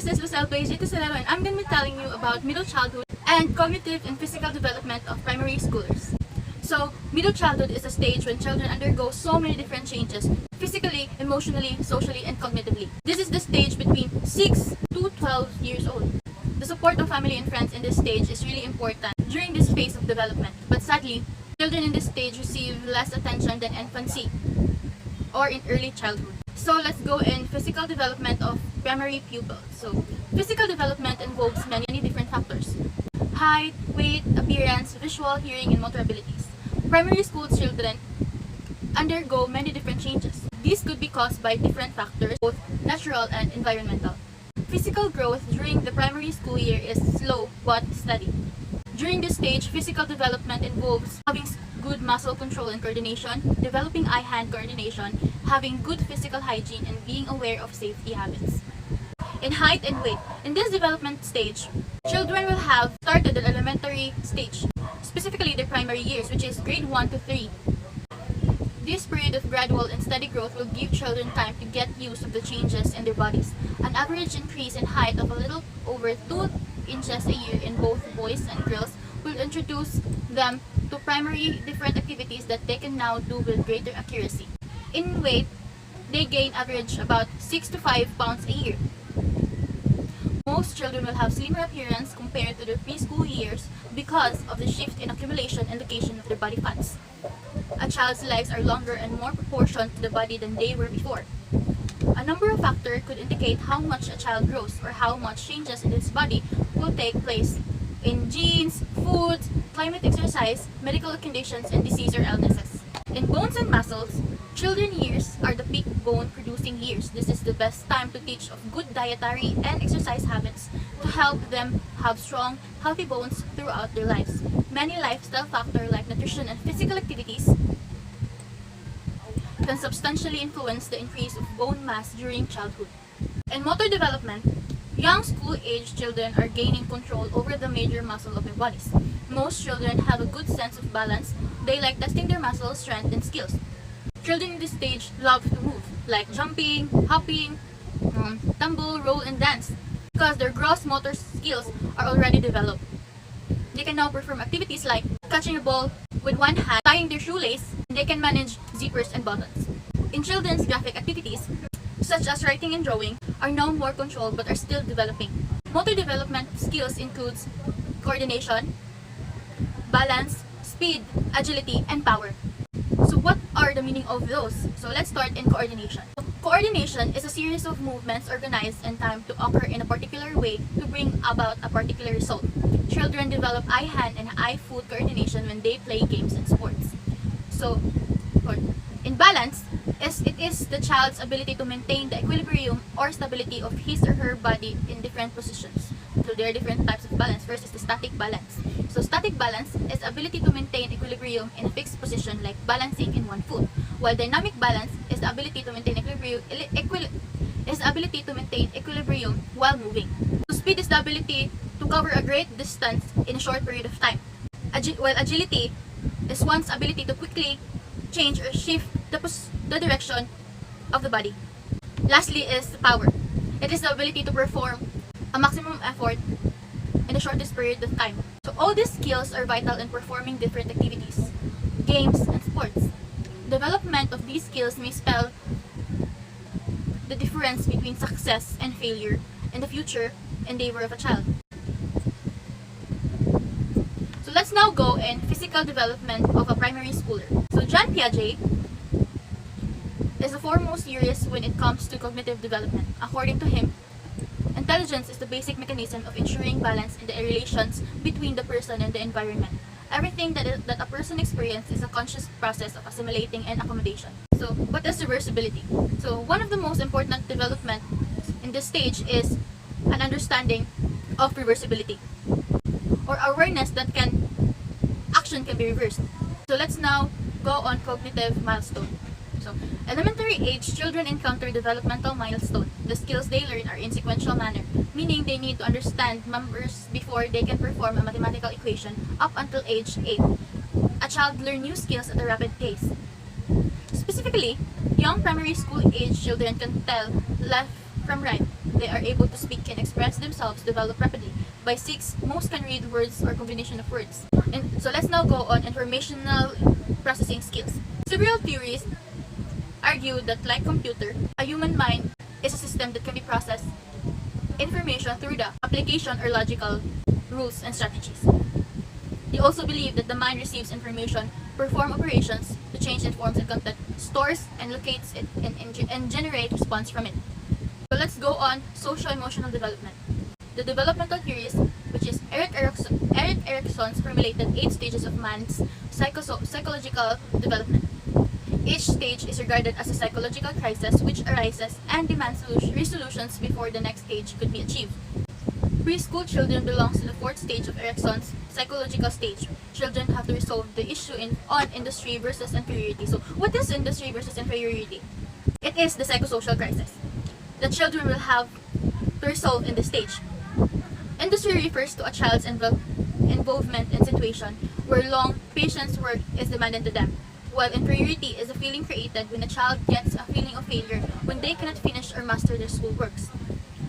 this is Lucelle Baijita and I'm going to be telling you about middle childhood and cognitive and physical development of primary schoolers. So, middle childhood is a stage when children undergo so many different changes, physically, emotionally, socially, and cognitively. This is the stage between 6 to 12 years old. The support of family and friends in this stage is really important during this phase of development. But sadly, children in this stage receive less attention than infancy or in early childhood. So let's go in physical development of primary pupils. So physical development involves many different factors: height, weight, appearance, visual, hearing, and motor abilities. Primary school children undergo many different changes. These could be caused by different factors, both natural and environmental. Physical growth during the primary school year is slow but steady. During this stage, physical development involves having good muscle control and coordination, developing eye-hand coordination, having good physical hygiene, and being aware of safety habits. In height and weight, in this development stage, children will have started the elementary stage, specifically their primary years, which is grade 1 to 3. This period of gradual and steady growth will give children time to get used to the changes in their bodies. An average increase in height of a little over 2 inches a year in both boys and girls will introduce them to primary different activities that they can now do with greater accuracy. In weight, they gain average about 6 to 5 pounds a year. Most children will have slimmer appearance compared to their preschool years because of the shift in accumulation and location of their body fats. A child's legs are longer and more proportioned to the body than they were before. A number of factors could indicate how much a child grows or how much changes in its body will take place in genes, food, climate, exercise, medical conditions, and disease or illnesses. In bones and muscles, children years are the peak bone producing years. This is the best time to teach of good dietary and exercise habits to help them have strong, healthy bones throughout their lives. Many lifestyle factors like nutrition and physical activities can substantially influence the increase of bone mass during childhood. In motor development, young school-age children are gaining control over the major muscle of their bodies. Most children have a good sense of balance. They like testing their muscle strength and skills. Children in this stage love to move, like jumping, hopping, tumble, roll, and dance, because their gross motor skills are already developed. They can now perform activities like catching a ball with one hand, tying their shoelace, and they can manage zippers and buttons. In children's graphic activities, such as writing and drawing, are now more controlled but are still developing. Motor development skills includes coordination, balance, speed, agility, and power. So what are the meaning of those? So let's start in coordination. Coordination is a series of movements organized and timed to occur in a particular way to bring about a particular result. Children develop eye-hand and eye-foot coordination when they play games and sports. So, in balance, it is the child's ability to maintain the equilibrium or stability of his or her body in different positions. So there are different types of balance. First is the static balance. So static balance is ability to maintain equilibrium in a fixed position like balancing in one foot, while dynamic balance is the ability to maintain equilibrium while moving. So speed is the ability to cover a great distance in a short period of time, while agility is one's ability to quickly change or shift the direction of the body. Lastly is power. It is the ability to perform a maximum effort in the shortest period of time. So all these skills are vital in performing different activities, games, and sports. Development of these skills may spell the difference between success and failure in the future endeavor of a child. So let's now go in physical development of a primary schooler. So John Piaget is the foremost theorist when it comes to cognitive development. According to him, intelligence is the basic mechanism of ensuring balance in the relations between the person and the environment. Everything that a person experiences is a conscious process of assimilating and accommodation. So, what is reversibility? So, one of the most important development in this stage is an understanding of reversibility, or awareness that action can be reversed. So, let's now go on cognitive milestone. So, elementary age children encounter developmental milestone. The skills they learn are in sequential manner, meaning they need to understand numbers before they can perform a mathematical equation up until age 8. A child learns new skills at a rapid pace. Specifically, young primary school age children can tell left from right, they are able to speak and express themselves develop rapidly. By 6, most can read words or combination of words. And so let's now go on informational processing skills. Several theories argue that like computer, a human mind is a system that can be processed information through the application or logical rules and strategies. They also believe that the mind receives information, perform operations to change in forms and content, stores and locates it, and generate response from it. So let's go on social-emotional development. The developmental theories, which is Erik Erikson's formulated 8 stages of man's psychological development. Each stage is regarded as a psychological crisis which arises and demands resolutions before the next stage could be achieved. Preschool children belongs to the 4th stage of Erikson's psychological stage. Children have to resolve the issue on industry versus inferiority. So, what is industry versus inferiority? It is the psychosocial crisis that children will have to resolve in this stage. Industry refers to a child's involvement in situation where long patience work is demanded to them, while inferiority is a feeling created when a child gets a feeling of failure when they cannot finish or master their school works.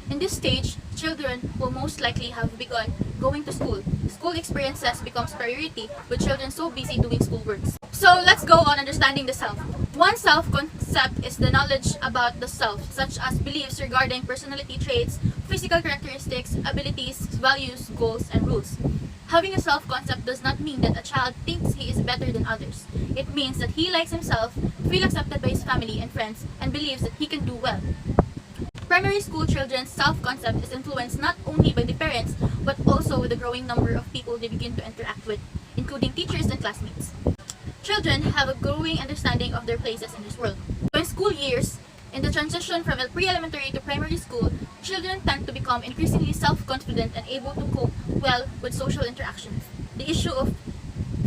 In this stage, children will most likely have begun going to school. School experiences becomes priority with children so busy doing school works. So let's go on understanding the self. One self-concept is the knowledge about the self, such as beliefs regarding personality traits, physical characteristics, abilities, values, goals, and rules. Having a self-concept does not mean that a child thinks he is better than others. It means that he likes himself, feels accepted by his family and friends, and believes that he can do well. Primary school children's self-concept is influenced not only by the parents, but also with the growing number of people they begin to interact with, including teachers and classmates. Children have a growing understanding of their places in this world. So in school years, in the transition from pre-elementary to primary school, children tend to become increasingly self-confident and able to cope well with social interactions. The issue of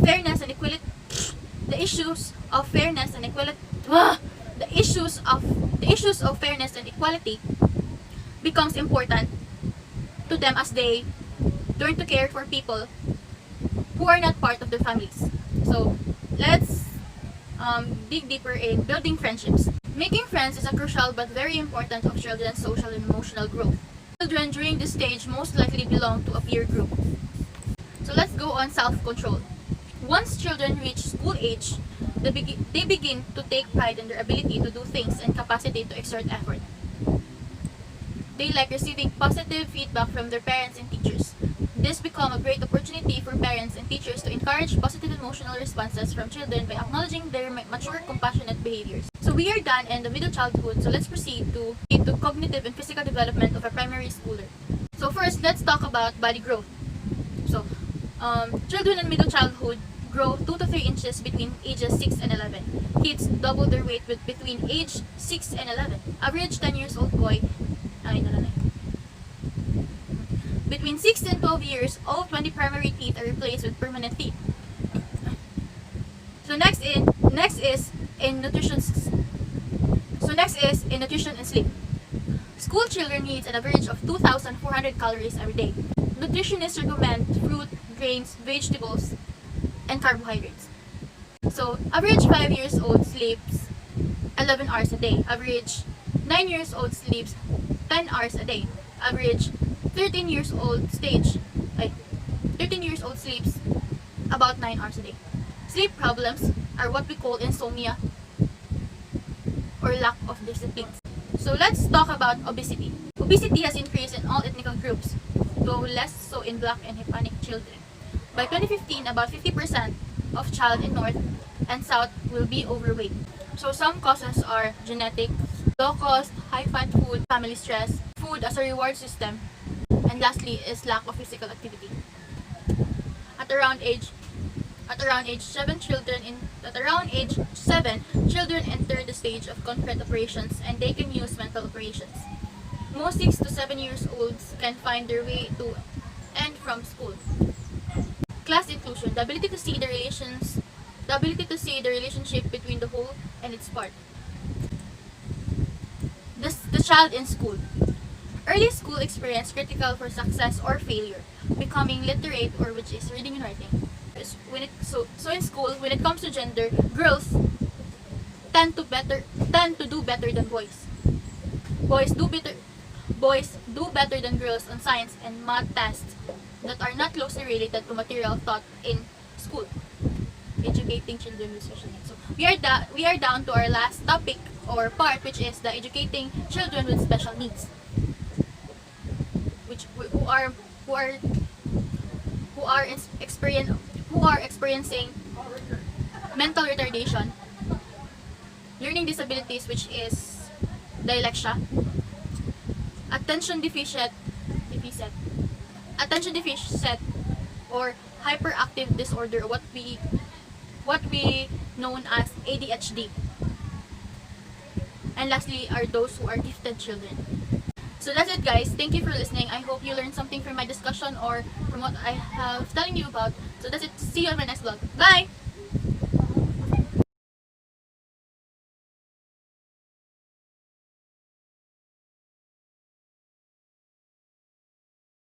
fairness and equality becomes important to them as they learn to care for people who are not part of their families. So let's dig deeper in building friendships. Making friends is a crucial but very important of children's social and emotional growth. Children during this stage most likely belong to a peer group. So let's go on self-control. Once children reach school age, they begin to take pride in their ability to do things and capacity to exert effort. They like receiving positive feedback from their parents and teachers. This becomes a great opportunity for parents and teachers to encourage positive emotional responses from children by acknowledging their mature, compassionate behaviors. So we are done in the middle childhood, so let's proceed to cognitive and physical development of a primary schooler. So first, let's talk about body growth. So, children in middle childhood grow 2 to 3 inches between ages 6 and 11. Kids double their weight between age 6 and 11. Average 10 years old boy, between 6 and 12 years, all 20 primary teeth are replaced with permanent teeth. So next is in nutrition and sleep. School children need an average of 2,400 calories every day. Nutritionists recommend fruit, grains, vegetables, and carbohydrates. So average 5 years old sleeps 11 hours a day. Average 9 years old sleeps 10 hours a day. Average 13 years old sleeps about 9 hours a day. Sleep problems are what we call insomnia or lack of discipline. So let's talk about obesity. Obesity has increased in all ethnic groups, though less so in Black and Hispanic children. By 2015, about 50% of child in North and South will be overweight. So some causes are genetic, low cost, high fat food, family stress, food as a reward system, and lastly is lack of physical activity. At around age 7, children enter the stage of concrete operations and they can use mental operations. Most 6 to 7 years olds can find their way to and from school. Class inclusion, the ability to see the relationship between the whole and its part. The child in school. Early school experience critical for success or failure, becoming literate, or which is reading and writing. So in school, when it comes to gender, girls tend to do better than boys. boys do better than girls on science and math tests that are not closely related to material taught in school. Educating children with special needs. So we are down to our last topic or part, which is the educating children with special needs, which who are experiencing mental retardation, learning disabilities, which is dyslexia, attention deficit, or hyperactive disorder, what we known as ADHD. And lastly are those who are gifted children. So that's it, guys. Thank you for listening. I hope you learned something from my discussion or from what I have telling you about. So that's it. See you on my next vlog. Bye!